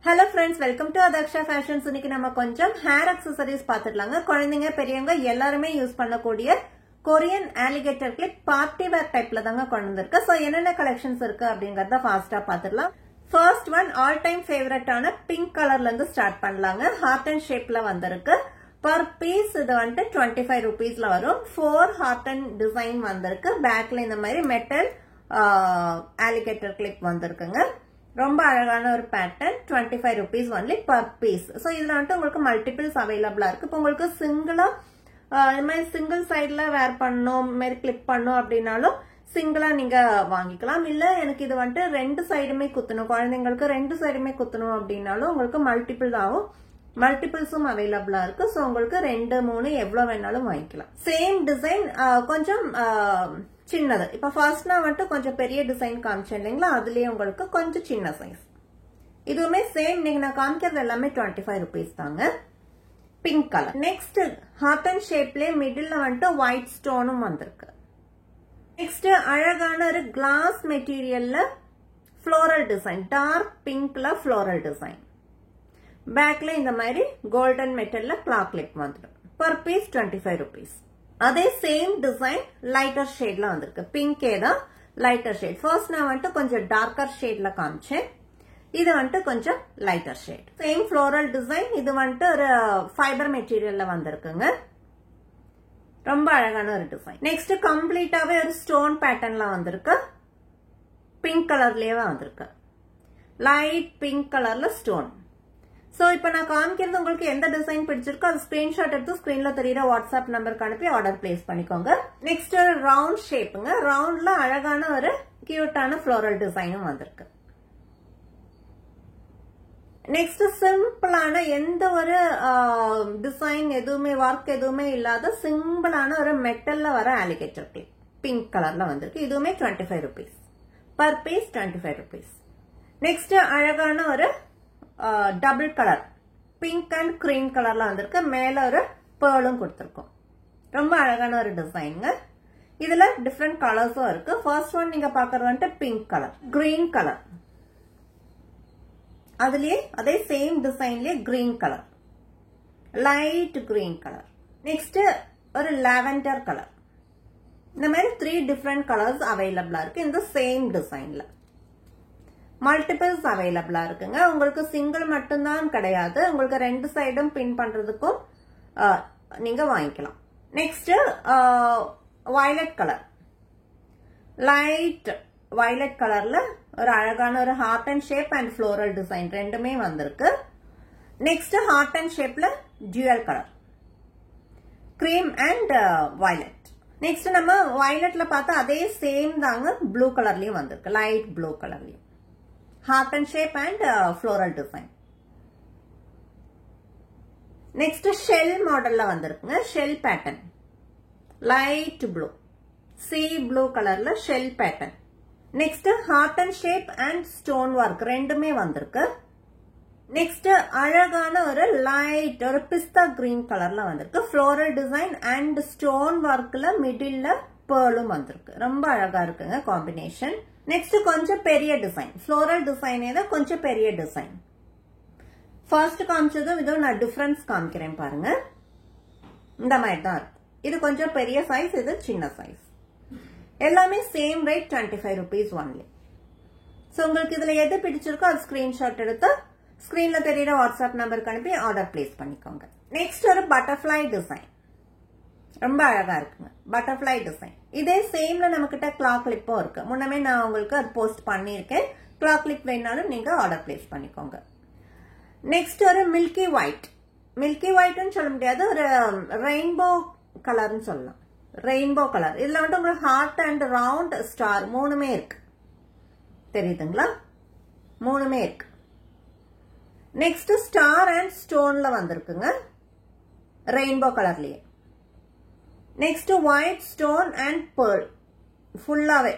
Hello friends, welcome to Adaksha Fashions. இன்னைக்கு நம்ம கொஞ்சம் hair accessories பார்த்துடலாங்க. குழந்தைங்க பெரியவங்க எல்லாரும் யூஸ் பண்ணக்கூடிய Korean alligator clip party wear typeல தாங்க கொண்டு வந்திருக்கு. சோ என்னென்ன கலெக்ஷன்ஸ் இருக்கு அப்படிங்கறத ஃபாஸ்டா பார்த்துடலாம். First one all time favorite ஆன pink கலர்ல இருந்து ஸ்டார்ட் பண்ணலாங்க. Heart and shapeல வந்திருக்கு. Per piece இது வந்து 25 rupeesல வரும். 4 heart and design வந்திருக்கு. Backல இந்த மாதிரி metal alligator clip வந்திருக்குங்க. ரொம்ப அழகான ஒரு pattern 25 rupees only per piece. So இதுல வந்து உங்களுக்கு மல்டிபிள்ஸ் அவைலபிளா இருக்கு. இப்போ உங்களுக்கு சிங்கிளா இந்த மாதிரி சிங்கிள் சைடுல வேர் பண்ணணும், இந்த மாதிரி கிளிப் பண்ணணும் அப்படின்னாலும் சிங்கிளா நீங்க வாங்கிக்கலாம். இல்ல எனக்கு இது வந்து ரெண்டு சைடுமே குத்தணும், குழந்தைங்களுக்கு ரெண்டு சைடுமே குத்தணும் அப்படின்னாலும் உங்களுக்கு மல்டிபிள் ஆகும். மல்டிபிள்ஸும் அவைலபிளா இருக்கு. ஸோ உங்களுக்கு 2, 3 எவ்வளவு வேணாலும் வாங்கிக்கலாம். சேம் டிசைன் கொஞ்சம் சின்னது. இப்ப ஃபர்ஸ்ட் நான் வந்துட்டு கொஞ்சம் பெரிய டிசைன் காமிச்சேன் இல்லைங்களா, அதுலயே உங்களுக்கு கொஞ்சம் சின்ன சைஸ். இதுவுமே சேம் நீங்க நான் காமிக்கிறது எல்லாமே 25 rupees தாங்க. Pink colour. Next heart and ஷேப்ல மிடில் வந்துட்டு ஒயிட் ஸ்டோனும் வந்திருக்கு. நெக்ஸ்ட் அழகான ஒரு கிளாஸ் மெட்டீரியல்ல ஃப்ளோரல் டிசைன், டார்க் பிங்க்ல ஃப்ளோரல் டிசைன். பேக்ல இந்த மாதிரி கோல்டன் மெட்டல்ல கிளாக் கிளிப் வந்துடும். Per piece 25 rupees. அதே சேம் டிசைன் லைட்டர் ஷேட்ல வந்திருக்கு. பிங்கே தான் லைட்டர் ஷேட். ஃபர்ஸ்ட் நான் வந்துட்டு கொஞ்சம் டார்க்கர் ஷேட்ல காமிச்சேன். இது வந்துட்டு கொஞ்சம் lighter shade. Same floral design. இது வந்துட்டு ஒரு ஃபைபர் மெட்டீரியல்ல வந்திருக்குங்க. ரொம்ப அழகான ஒரு டிசைன். நெக்ஸ்ட் கம்ப்ளீட்டாவே ஒரு ஸ்டோன் பேட்டர்ன்ல வந்திருக்கு. பிங்க் கலர்லயே வந்திருக்கு. லைட் பிங்க் கலர்ல ஸ்டோன். சோ இப்ப நான் காமிக்கிறது உங்களுக்கு எந்த டிசைன் பிடிச்சிருக்கோ அது ஸ்கிரீன்ஷாட் எடுத்து ஸ்கிரீன்ல தெரியுற வாட்ஸ்அப் நம்பருக்கு அனுப்பி ஆர்டர் பிளேஸ் பண்ணிக்கோங்க. நெக்ஸ்ட் ஒரு ரவுண்ட் ஷேப்புங்க. ரவுண்ட்ல அழகான ஒரு கியூட்டான ஃப்ளோரல் டிசைனும் வந்திருக்கு. நெக்ஸ்ட் சிம்பிளான எந்த ஒரு டிசைன் எதுவுமே ஒர்க் எதுவுமே இல்லாத சிம்பிளான ஒரு மெட்டல்ல வர alligator clip பிங்க் கலர்ல வந்திருக்கு. இதுவுமே 25 rupees. Per piece 25 rupees. Next அழகான ஒரு double colour pink and cream கலர்ல வந்திருக்கு. மேல ஒரு பேர்லும் கொடுத்திருக்கோம். ரொம்ப அழகான ஒரு டிசைனுங்க. இதுல டிஃப்ரெண்ட் கலர்ஸும் இருக்கு. ஃபர்ஸ்ட் ஒன் நீங்க பாக்குறது வந்துட்டு பிங்க் கலர், கிரீன் கலர், அதுலயே அதே சேம் டிசைன்லயே green colour, light green colour. Next ஒரு லாவெண்டர் கலர். இந்த மாதிரி 3 டிஃப்ரெண்ட் கலர்ஸ் அவைலபிளா இருக்கு இந்த சேம் டிசைன்ல. மல்டிபிள்ஸ் அவைலபிளா இருக்குங்க. உங்களுக்கு சிங்கிள் மட்டும்தான் கிடையாது, உங்களுக்கு ரெண்டு சைடும் பின் பண்றதுக்கும் நீங்க வாங்கிக்கலாம். Next violet colour, light violet கலர்ல ஒரு அழகான ஒரு heart and shape and floral design ரெண்டுமே வந்திருக்கு. நெக்ஸ்ட் ஹார்ட் அண்ட் ஷேப்ல dual colour, cream and violet. Next நம்ம வயலட்ல பார்த்தா அதே சேம் தாங்க ப்ளூ கலர்லயும் வந்திருக்கு, லைட் ப்ளூ கலர்லயும். Heart and shape and floral design. Next shell model la vandirukku. Shell pattern. Light blue. Sea blue color la shell pattern. Next heart and shape and stone work rendume vandirukku. Next alagana oru light or pista green color la vandirukku. Floral design and stone work la middle la pearlum vandirukku. Romba alaga irukku combination. Next கொஞ்சம் பெரிய design, floral design ஏதோ கொஞ்சம் பெரிய design. First காமிச்சதும் இதோ நான் difference காமிக்கிறேன் பாருங்க. இந்த மாதிரி தான் இருக்கு. இது கொஞ்சம் பெரிய சைஸ், இது சின்ன சைஸ். எல்லாமே same rate 25 rupees only. So உங்களுக்கு இதுல எது பிடிச்சிருக்கோ அது ஸ்கிரீன்ஷாட் எடுத்து ஸ்கிரீன்ல தெரியுற வாட்ஸ்அப் நம்பருக்கு அனுப்பி ஆர்டர் பிளேஸ் பண்ணிக்கோங்க. நெக்ஸ்ட் ஒரு பட்டர்ஃபிளை டிசைன். ரொம்ப அழகா இருக்குங்க பட்டர்ஃபிளை டிசைன். இதே சேம்ல நம்ம கிட்ட கிளாக் கிளிப்பும் இருக்கு. முன்னமே நான் உங்களுக்கு அது போஸ்ட் பண்ணிருக்கேன். கிளாக் கிளிப் வேணாலும் நீங்க ஆர்டர் பிளேஸ் பண்ணிக்கோங்க. நெக்ஸ்ட் ஒரு மில்கி ஒயிட். மில்கி ஒயிட்னு சொல்ல முடியாது, ஒரு ரெயின்போ கலர்னு சொல்லலாம். Rainbow colour. இதுல வந்து உங்களுக்கு ஹார்ட் அண்ட் ரவுண்ட் ஸ்டார் மூணுமே இருக்கு. தெரியுதுங்களா? மூணுமே இருக்கு. நெக்ஸ்ட் ஸ்டார் அண்ட் ஸ்டோன்ல வந்திருக்குங்க, ரெயின்போ கலர்லயே. Next white stone and pearl ஃபுல்லாவே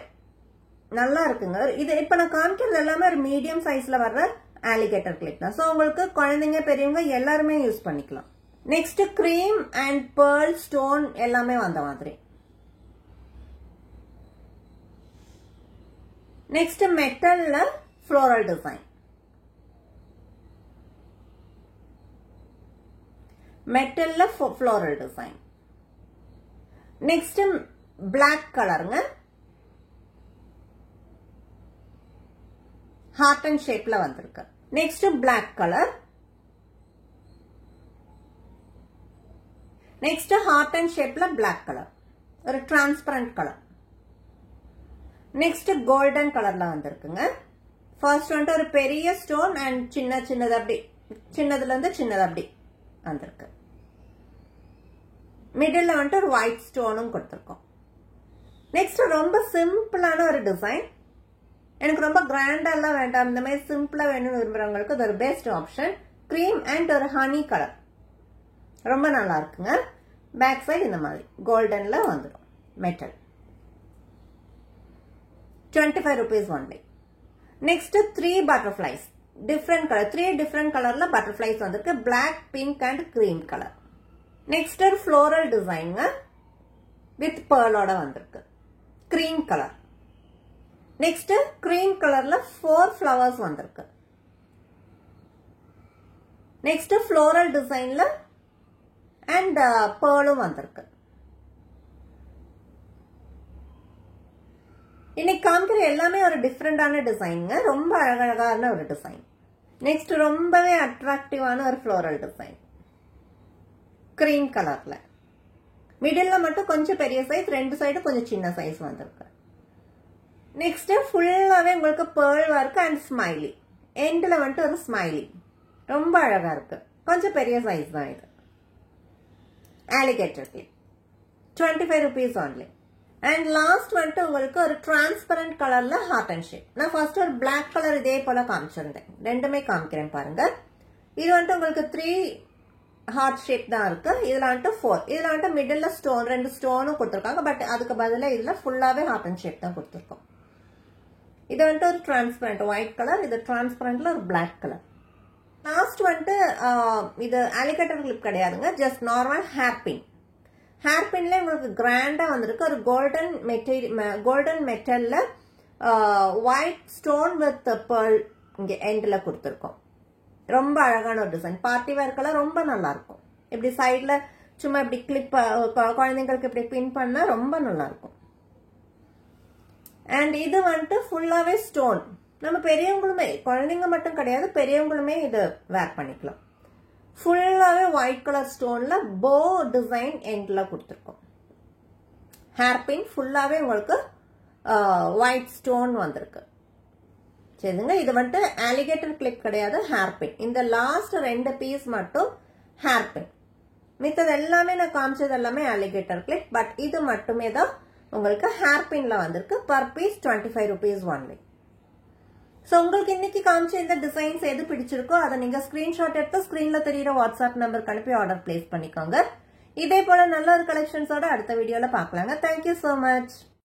நல்லா இருக்குங்க. இது இப்ப நான் காமிக்கிறது எல்லாமே ஒரு மீடியம் சைஸ்ல வர்ற alligator clip தான். ஸோ உங்களுக்கு குழந்தைங்க பெரியவங்க எல்லாருமே யூஸ் பண்ணிக்கலாம். Next cream and pearl stone எல்லாமே வந்த மாதிரி. நெக்ஸ்ட் மெட்டல்ல ஃப்ளோரல் டிசைன். மெட்டல்ல ஃப்ளோரல் டிசைன். நெக்ஸ்ட் பிளாக் கலருங்க, ஹார்ட் அண்ட் ஷேப்ல வந்திருக்கு. Next black colour, next heart and ஷேப்ல பிளாக் கலர், ஒரு டிரான்ஸ்பரண்ட் கலர். நெக்ஸ்ட் கோல்டன் கலர்ல வந்திருக்குங்க. ஃபர்ஸ்ட் வந்துட்டு ஒரு பெரிய ஸ்டோன் அண்ட் சின்னது அப்படி, சின்னதுல இருந்து சின்னது அப்படி வந்திருக்கு. மிடில் வந்துட்டு ஒரு ஒயிட் ஸ்டோனும் கொடுத்திருக்கோம். நெக்ஸ்ட் ரொம்ப சிம்பிளான ஒரு டிசைன். எனக்கு ரொம்ப கிராண்டெல்லாம் வேண்டாம், இந்த மாதிரி சிம்பிளா வேணும்னு விரும்புறவங்களுக்கு இது ஒரு பெஸ்ட் ஆப்ஷன். கிரீம் அண்ட் ஒரு ஹனி கலர், ரொம்ப நல்லா இருக்குங்க. பேக் சைடு இந்த மாதிரி கோல்டன்ல வந்துடும். Metal 25 rupees only. Next 3 butterflies, different color, 3 different colorல butterflies வந்திருக்கு. black, pink and cream color. Next floral design with pearl ஓட வந்திருக்கு. cream color. Next cream colorல 4 flowers வந்திருக்கு. Next floral designல and pearl வந்திருக்கு. இன்னைக்கு காமிக்கிற எல்லாமே ஒரு டிஃப்ரெண்டான டிசைனுங்க, ரொம்ப அழகழகான ஒரு டிசைன். நெக்ஸ்ட் ரொம்பவே அட்ராக்டிவான ஒரு ஃப்ளோரல் டிசைன் கிரீம் கலர்ல. மிடில்ல மட்டும் கொஞ்சம் பெரிய சைஸ், ரெண்டு சைடு கொஞ்சம் சின்ன சைஸ் வந்திருக்கு. நெக்ஸ்ட் ஃபுல்லாவே உங்களுக்கு பேர்ல் ஒர்க் அண்ட் ஸ்மைலி. எண்ட்ல வந்துட்டு ஒரு ஸ்மைலி, ரொம்ப அழகா இருக்கு. கொஞ்சம் பெரிய சைஸ் தான் இது. alligator clip 25 rupees only. And last வந்துட்டு உங்களுக்கு ஒரு டிரான்ஸ்பரண்ட் கலர்ல ஹார்ட் அண்ட் ஷேப். நான் ஃபர்ஸ்ட் ஒரு பிளாக் கலர் இதே போல காமிச்சிருந்தேன், ரெண்டுமே காமிக்கிறேன் பாருங்க. இது வந்துட்டு உங்களுக்கு 3 ஹார்ட் ஷேப் தான் இருக்கு. இதுல வந்துட்டு 4. இதுல வந்துட்டு மிடில்ல ஸ்டோன், 2 ஸ்டோனும் கொடுத்துருக்காங்க. பட் அதுக்கு பதிலா இதுல ஃபுல்லாவே ஹார்ட் அண்ட் ஷேப் தான் கொடுத்துருக்கோம். இது வந்துட்டு ஒரு டிரான்ஸ்பரண்ட் ஒயிட் கலர், இது டிரான்ஸ்பரண்ட்ல ஒரு பிளாக் கலர். லாஸ்ட் வந்துட்டு இது alligator clip கிடையாதுங்க, just normal hair pin. Hair பின்ல உங்களுக்கு கிராண்டா வந்திருக்கு. ஒரு கோல்டன் மெட்டல்ல ஒயிட் ஸ்டோன் வித் பேர்ல் இங்க எண்ட்ல கொடுத்துருக்கோம். ரொம்ப அழகான ஒரு டிசைன். பார்ட்டி வேர்க்கெல்லாம் ரொம்ப நல்லா இருக்கும். இப்படி சைட்ல சும்மா இப்படி கிளிப் குழந்தைங்களுக்கு இப்படி பின் பண்ணா ரொம்ப நல்லா இருக்கும். அண்ட் இது வந்துட்டு ஃபுல்லாவே ஸ்டோன். நம்ம பெரியவங்களுமே, குழந்தைங்க மட்டும் கிடையாது, பெரியவங்களுமே இது வேர் பண்ணிக்கலாம். ஃபுல்லாவே ஒயிட் கலர் ஸ்டோன்ல போ டிசைன் எண்ட்ல கொடுத்துருக்கோம். ஹேர் பின் ஃபுல்லாவே உங்களுக்கு ஒயிட் ஸ்டோன் வந்திருக்கு. சரிங்க, இது வந்துட்டு alligator clip கிடையாது, ஹேர் பின். இந்த லாஸ்ட் 2 பீஸ் மட்டும் ஹேர் பின். மித்தது எல்லாமே நான் காமிச்சது எல்லாமே alligator clip. பட் இது மட்டுமே தான் உங்களுக்கு ஹேர் பின்ல வந்திருக்கு. Per piece 25 rupees only. So உங்களுக்கு இன்னைக்கு காமிச்ச இந்த டிசைன்ஸ் எது பிடிச்சிருக்கோ அதை நீங்க ஸ்கிரீன்ஷாட் எடுத்து ஸ்கிரீன்ல தெரியுற வாட்ஸ்அப் நம்பருக்கு அனுப்பி ஆர்டர் பிளேஸ் பண்ணிக்கோங்க. இதே போல நல்ல ஒரு கலெக்ஷன்ஸோட அடுத்த வீடியோல பார்க்கலாங்க. Thank you so much.